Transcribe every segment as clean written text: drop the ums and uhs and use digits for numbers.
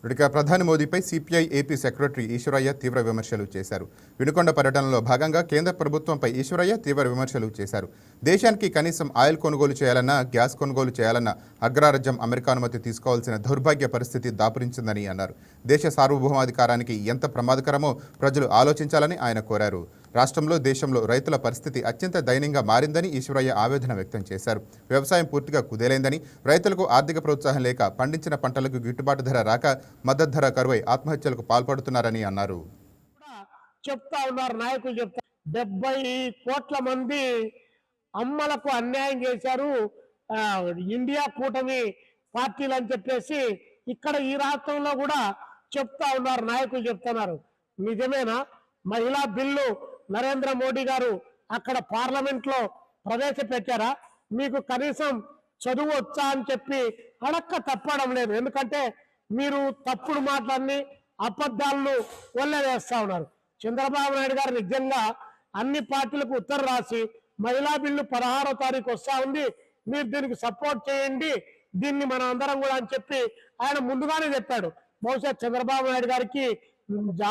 ప్రధాని మోదీపై CPI AP secretary Eshwaraiah తీవ్ర విమర్శలు చేశారు. వినుకొండ పర్యటనలో భాగంగా కేంద్ర ప్రభుత్వంపై ఈశ్వరయ్య తీవ్ర విమర్శలు చేశారు. దేశానికి కనీసం ఆయిల్ కొనుగోలు చేయాలన్నా, గ్యాస్ కొనుగోలు చేయాలన్నా అగ్రరాజ్యం అమెరికా అనుమతి తీసుకోవాల్సిన దౌర్భాగ్య పరిస్థితి దాపురించిందని అన్నారు. దేశ సార్వభౌమాధికారానికి ఎంత ప్రమాదకరమో ప్రజలు ఆలోచించాలని ఆయన కోరారు. రాష్ట్రంలో, దేశంలో రైతుల పరిస్థితి అత్యంత దయనీయంగా మారిందని ఈశ్వరయ్య ఆవేదన వ్యక్తం చేశారు. వ్యవసాయం పూర్తిగా కుదేలైందని, రైతులకు ఆర్థిక ప్రోత్సాహం లేక పండించిన పంటలకు గిట్టుబాటు ధర రాక మద్దతు ధర కరువై ఆత్మహత్యలకు పాల్పడుతున్నారని అన్నారు. చెప్తా ఉన్నారు నాయకులు, చెప్తా 70 కోట్ల మంది అమ్మలకు అన్యాయం చేశారు ఇండియా కూటమి పార్టీలు అని చెప్పేసి ఇక్కడ ఈ రాష్ట్రంలో కూడా చెప్తా ఉన్నారు నాయకులు, చెప్తున్నారు. నిజమేనా? మహిళా బిల్లు నరేంద్ర మోడీ గారు అక్కడ పార్లమెంట్ లో ప్రవేశపెట్టారా? మీకు కనీసం చదువు వచ్చా అని చెప్పి అడక్క తప్పడం లేదు. ఎందుకంటే మీరు తప్పుడు మాటలన్నీ, అబద్ధాలను వల్లవేస్తా ఉన్నారు. చంద్రబాబు నాయుడు గారు నిజంగా అన్ని పార్టీలకు ఉత్తరం రాసి మహిళా బిల్లు 16వ తారీఖు వస్తా ఉంది, మీరు దీనికి సపోర్ట్ చేయండి, దీన్ని మనం అందరం కూడా అని చెప్పి ఆయన ముందుగానే చెప్పాడు. బహుశా చంద్రబాబు నాయుడు గారికి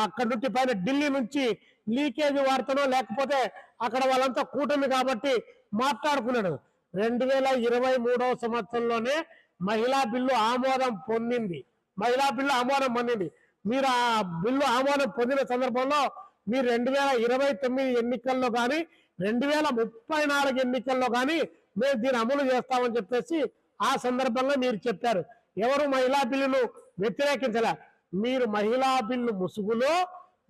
అక్కడి నుంచి పైన ఢిల్లీ నుంచి లీకేజ్ వార్తనో లేకపోతే అక్కడ వాళ్ళంతా కూటమి కాబట్టి మాట్లాడుకున్నాడు. 2023వ సంవత్సరంలోనే మహిళా బిల్లు ఆమోదం పొందింది. మీరు ఆ బిల్లు ఆమోదం పొందిన సందర్భంలో మీరు 2029 ఎన్నికల్లో కానీ 2034 ఎన్నికల్లో కానీ మేము దీన్ని అమలు చేస్తామని చెప్పేసి ఆ సందర్భంలో మీరు చెప్పారు. ఎవరు మహిళా బిల్లును వ్యతిరేకించలే. మీరు మహిళా బిల్లు ముసుగులో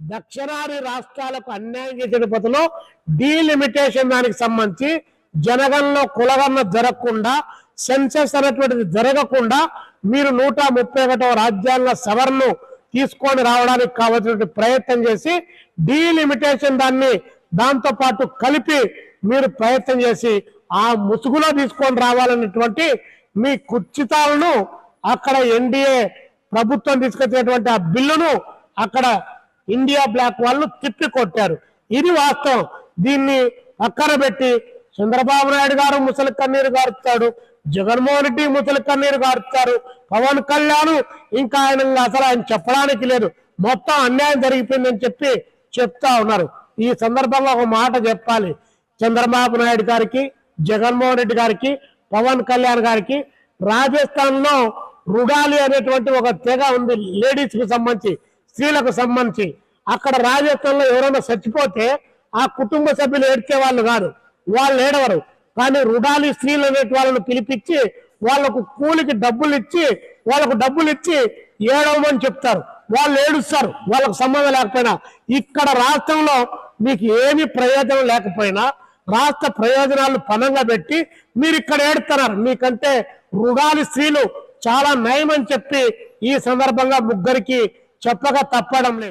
దక్షిణాది రాష్ట్రాలకు అన్యాయం చేసిన పద్ధతిలో డీలిమిటేషన్ దానికి సంబంధించి జనగణనలో కులగణన జరగకుండా, సెన్సస్ అనేటువంటిది జరగకుండా మీరు 131వ రాజ్యాంగ సవరణను తీసుకొని రావడానికి కావాల్సిన ప్రయత్నం చేసి డీలిమిటేషన్ దాంతో పాటు కలిపి మీరు ప్రయత్నం చేసి ఆ ముసుగులో తీసుకొని రావాలన్నటువంటి మీ కుచితాలను అక్కడ ఎన్డీఏ ప్రభుత్వం తీసుకొచ్చినటువంటి ఆ బిల్లును అక్కడ ఇండియా బ్లాక్ వాళ్ళు తిప్పి కొట్టారు. ఇది వాస్తవం. దీన్ని పక్కన పెట్టి చంద్రబాబు నాయుడు గారు ముసలి కన్నీరు గారుతాడు, జగన్మోహన్ రెడ్డి ముసలి కన్నీరు గారుతారు, పవన్ కళ్యాణ్ ఇంకా ఆయన చెప్పడానికి లేదు, మొత్తం అన్యాయం జరిగిపోయిందని చెప్పి చెప్తా ఉన్నారు. ఈ సందర్భంగా ఒక మాట చెప్పాలి. చంద్రబాబు నాయుడు గారికి, జగన్మోహన్ రెడ్డి గారికి, పవన్ కళ్యాణ్ గారికి రాజస్థాన్ లో రుడాలి అనేటువంటి ఒక తెగ ఉంది, లేడీస్ కు సంబంధించి, స్త్రీలకు సంబంధించి. అక్కడ రాజస్థాన్ లో ఎవరైనా చచ్చిపోతే ఆ కుటుంబ సభ్యులు ఏడ్చే వాళ్ళు కాదు, వాళ్ళు ఏడవరు. కానీ రుడాలి స్త్రీలు అనే వాళ్ళను పిలిపించి వాళ్ళకు కూలికి డబ్బులు ఇచ్చి ఏడవమని చెప్తారు. వాళ్ళు ఏడుస్తారు, వాళ్ళకు సంబంధం లేకపోయినా. ఇక్కడ రాష్ట్రంలో మీకు ఏమి ప్రయోజనం లేకపోయినా రాష్ట్ర ప్రయోజనాలు పనంగా పెట్టి మీరు ఇక్కడ ఏడుతున్నారు. మీకంటే రుడాలి స్త్రీలు చాలా నయమని చెప్పి ఈ సందర్భంగా ముగ్గురికి చెప్పక తప్పడం లేదు.